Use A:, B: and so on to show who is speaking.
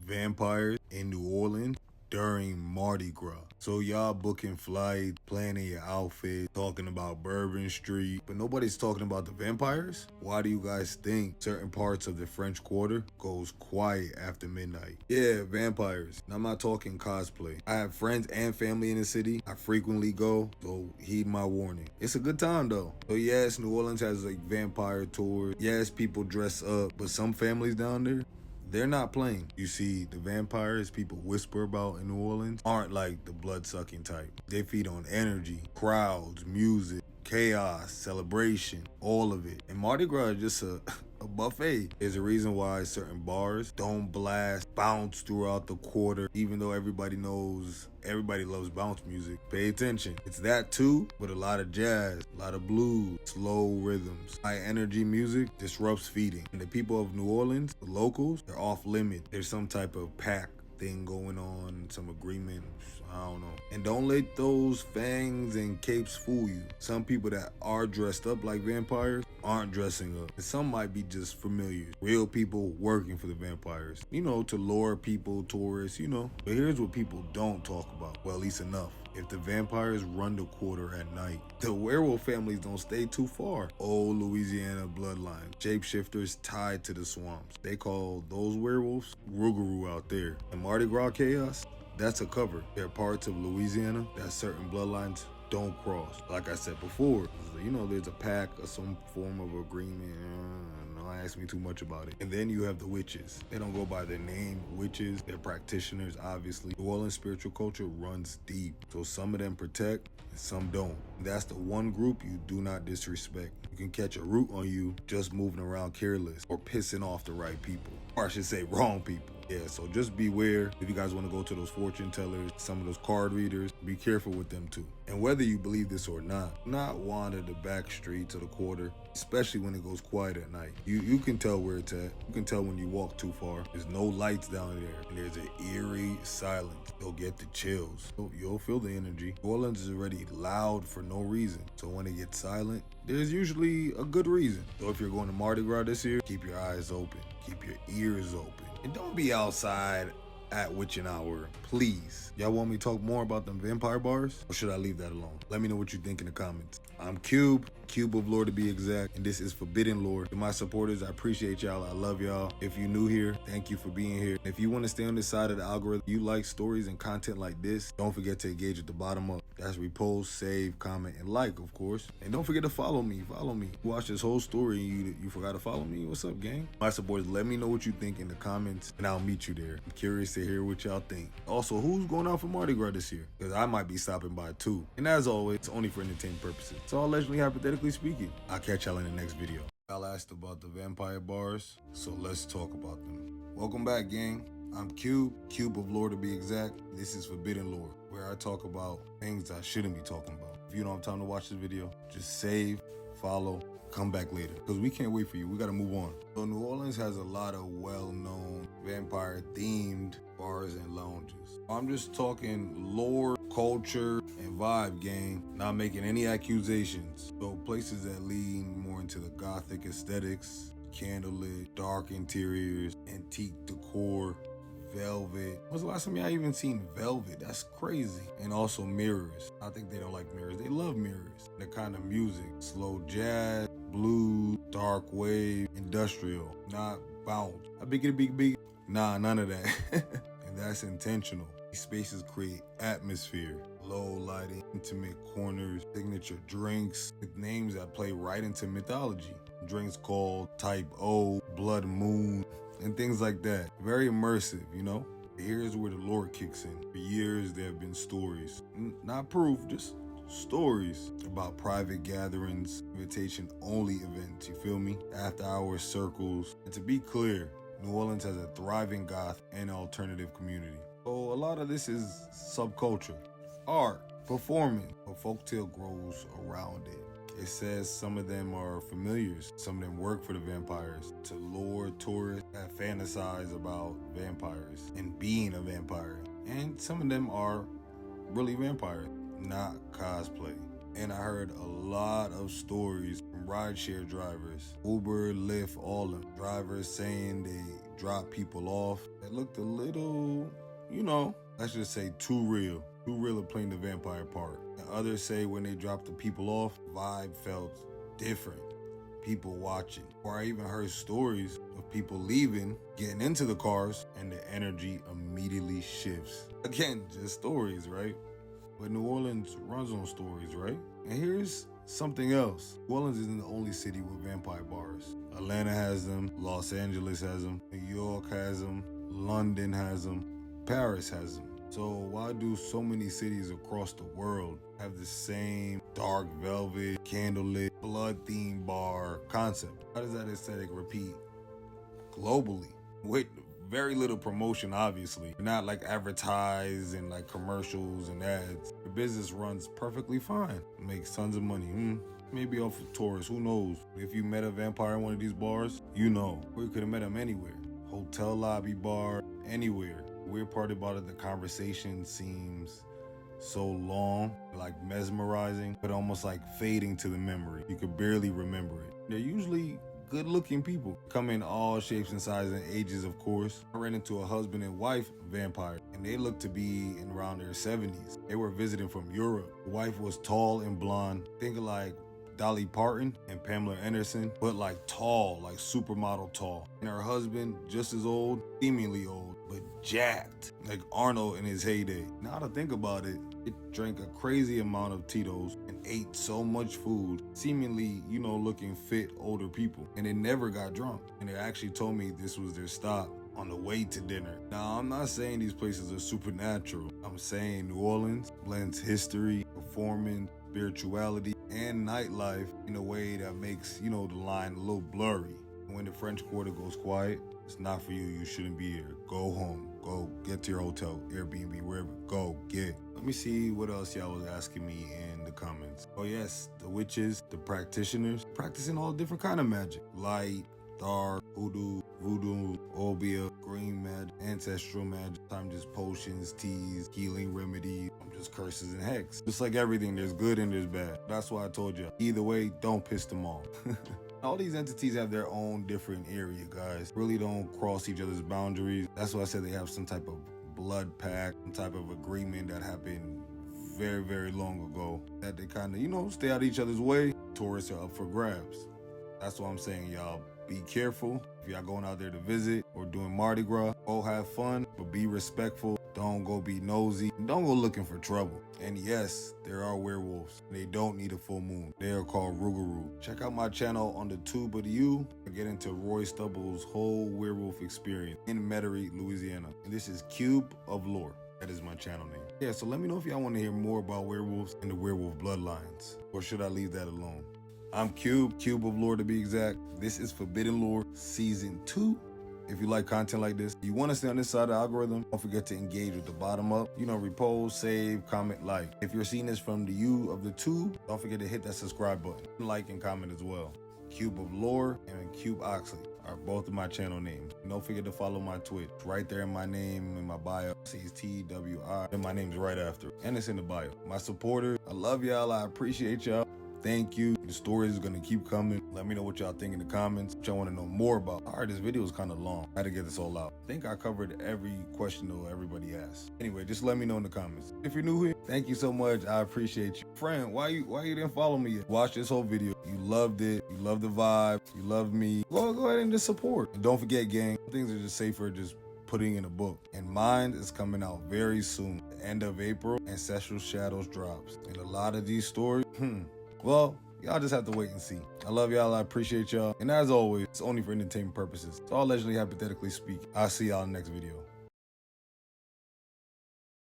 A: vampires in New Orleans during Mardi Gras. So y'all booking flights, planning your outfit, talking about Bourbon Street, but nobody's talking about the vampires? Why do you guys think certain parts of the French Quarter goes quiet after midnight? Yeah, vampires. And I'm not talking cosplay. I have friends and family in the city. I frequently go, so heed my warning. It's a good time though. So yes, New Orleans has like vampire tours. Yes, people dress up, but some families down there, they're not playing. You see, the vampires people whisper about in New Orleans aren't like the blood-sucking type. They feed on energy, crowds, music, chaos, celebration, all of it. And Mardi Gras is just a buffet. There's a reason why certain bars don't blast bounce throughout the quarter, even though everybody knows everybody loves bounce music. Pay attention. It's that too, but a lot of jazz, a lot of blues, slow rhythms. High energy music disrupts feeding. And the people of New Orleans, the locals, they're off limit. There's some type of pact thing going on, some agreement, I don't know. And don't let those fangs and capes fool you. Some people that are dressed up like vampires aren't dressing up. And some might be just familiars. Real people working for the vampires. You know, to lure people, tourists, you know. But here's what people don't talk about. Well, at least enough. If the vampires run the quarter at night, the werewolf families don't stay too far. Old Louisiana bloodline, shapeshifters tied to the swamps. They call those werewolves Rougarou out there. And Mardi Gras chaos, that's a cover. There are parts of Louisiana that certain bloodlines don't cross. Like I said before, you know, there's a pact or some form of agreement. Don't ask me too much about it. And then you have the witches. They don't go by their name, witches. They're practitioners, obviously. New Orleans spiritual culture runs deep. So some of them protect and some don't. That's the one group you do not disrespect. You can catch a root on you just moving around careless or pissing off the right people. Or I should say wrong people. Yeah, so just beware. If you guys want to go to those fortune tellers, some of those card readers, be careful with them too. And whether you believe this or not wander the back streets of the quarter, especially when it goes quiet at night. You can tell where it's at. You can tell when you walk too far. There's no lights down there, and there's an eerie silence. You'll get the chills. You'll feel the energy. New Orleans is already loud for no reason, so when it gets silent, there's usually a good reason. So if you're going to Mardi Gras this year, keep your eyes open, keep your ears open, and don't be outside at witching hour, please. Y'all want me to talk more about them vampire bars, or should I leave that alone? Let me know what you think in the comments. I'm Cube of Lore to be exact, and this is Forbidden Lore. To my supporters, I appreciate y'all. I love y'all. If you're new here, thank you for being here. If you want to stay on this side of the algorithm, you like stories and content like this, don't forget to engage at the bottom up. That's repost, save, comment, and like, of course. And don't forget to follow me. Watch this whole story and you forgot to follow me? What's up, gang? My supporters, let me know what you think in the comments, and I'll meet you there. I'm curious to hear what y'all think. Also, who's going out for Mardi Gras this year? Because I might be stopping by too. And as always, it's only for entertainment purposes. It's all allegedly hypothetically speaking. I'll catch y'all in the next video. Y'all asked about the vampire bars, so let's talk about them. Welcome back, gang. I'm Cube of Lore to be exact. This is Forbidden Lore, where I talk about things I shouldn't be talking about. If you don't have time to watch this video, just save, follow, come back later, because we can't wait for you. We gotta move on. So New Orleans has a lot of well-known vampire-themed bars and lounges. I'm just talking lore, culture, and vibe, gang. Not making any accusations. So places that lean more into the gothic aesthetics, candlelit, dark interiors, antique decor, velvet. When's the last time y'all even seen velvet? That's crazy. And also mirrors. I think they don't like mirrors. They love mirrors. The kind of music, slow jazz, blues, dark wave, industrial, not bounce. A big. Nah, none of that. And that's intentional. These spaces create atmosphere, low lighting, intimate corners, signature drinks with names that play right into mythology. Drinks called Type O, Blood Moon, and things like that. Very immersive, you know? Here's where the lore kicks in. For years, there have been stories, not proof, just stories about private gatherings, invitation-only events, you feel me? After-hours circles. And to be clear, New Orleans has a thriving goth and alternative community. So a lot of this is subculture, art, performing, but folktale grows around it. It says some of them are familiars, some of them work for the vampires, to lure tourists that fantasize about vampires and being a vampire. And some of them are really vampires, not cosplay. And I heard a lot of stories from rideshare drivers, Uber, Lyft, all of them. Drivers saying they drop people off It looked a little, let's just say too real. Too real of playing the vampire part. And others say when they dropped the people off, vibe felt different. People watching. Or I even heard stories of people leaving, getting into the cars, and the energy immediately shifts. Again, just stories, right? But New Orleans runs on stories, right? And here's something else. New Orleans isn't the only city with vampire bars. Atlanta has them, Los Angeles has them, New York has them, London has them, Paris has them. So why do so many cities across the world have the same dark velvet, candlelit, blood-themed bar concept? How does that aesthetic repeat globally with very little promotion, obviously? Not like advertised and like commercials and ads. The business runs perfectly fine. Makes tons of money. Maybe off of tourists, who knows? If you met a vampire in one of these bars, you know. Or you could have met him anywhere. Hotel lobby bar, anywhere. Weird part about it, the conversation seems so long, like mesmerizing, but almost like fading to the memory. You could barely remember it. They're usually good-looking people. Come in all shapes and sizes and ages, of course. I ran into a husband and wife vampire, and they looked to be in around their 70s. They were visiting from Europe. The wife was tall and blonde, thinking like Dolly Parton and Pamela Anderson, but like tall, like supermodel tall. And her husband, just as old, seemingly old, but jacked, like Arnold in his heyday. Now to think about it, it drank a crazy amount of Tito's and ate so much food, seemingly, looking fit older people. And they never got drunk. And they actually told me this was their stop on the way to dinner. Now, I'm not saying these places are supernatural. I'm saying New Orleans blends history, performance, spirituality, and nightlife in a way that makes, the line a little blurry. When the French Quarter goes quiet, it's not for you. You shouldn't be here. Go home. Go get to your hotel, Airbnb, wherever. Go get. Let me see what else y'all was asking me in the comments. Oh yes, the witches, the practitioners, practicing all different kind of magic. Light, dark, hoodoo, voodoo, obeah, green magic, ancestral magic, sometimes just potions, teas, healing remedies, just curses and hex. Just like everything, there's good and there's bad. That's why I told you, either way, don't piss them off. All these entities have their own different area, guys. Really don't cross each other's boundaries. That's why I said they have some type of blood pact, some type of agreement that happened very, very long ago. That they kind of, stay out of each other's way. Tourists are up for grabs. That's what I'm saying, y'all. Be careful. If y'all going out there to visit or doing Mardi Gras, go have fun, but be respectful. Don't go be nosy. Don't go looking for trouble. And yes, there are werewolves. They don't need a full moon. They are called Rougarou. Check out my channel on the Tube of the U. I get into Roy Stubble's whole werewolf experience in Metairie, Louisiana. And this is Cube of Lore. That is my channel name. Yeah, so let me know if y'all want to hear more about werewolves and the werewolf bloodlines. Or should I leave that alone? I'm Cube of Lore to be exact. This is Forbidden Lore Season 2. If you like content like this, you want to stay on this side of the algorithm, don't forget to engage with the bottom up. Repost, save, comment, like. If you're seeing this from the U of the tube, don't forget to hit that subscribe button. Like and comment as well. Cube of Lore and Cube Oxley are both of my channel names. Don't forget to follow my Twitch. Right there in my name, in my bio, it says TWI, and my name's right after. And it's in the bio. My supporters, I love y'all. I appreciate y'all. Thank you. The stories are gonna keep coming. Let me know what y'all think in the comments, what y'all wanna know more about. All right, this video is kind of long. I had to get this all out. I think I covered every question though everybody asked. Anyway, just let me know in the comments. If you're new here, thank you so much. I appreciate you. Friend, why you didn't follow me yet? Watch this whole video. You loved it. You love the vibe. You love me. Go ahead and just support. And don't forget, gang, things are just safer just putting in a book. And mine is coming out very soon. The end of April, Ancestral Shadows drops. And a lot of these stories, well, y'all just have to wait and see. I love y'all. I appreciate y'all. And as always, it's only for entertainment purposes. It's all allegedly hypothetically speaking. I'll see y'all in the next video.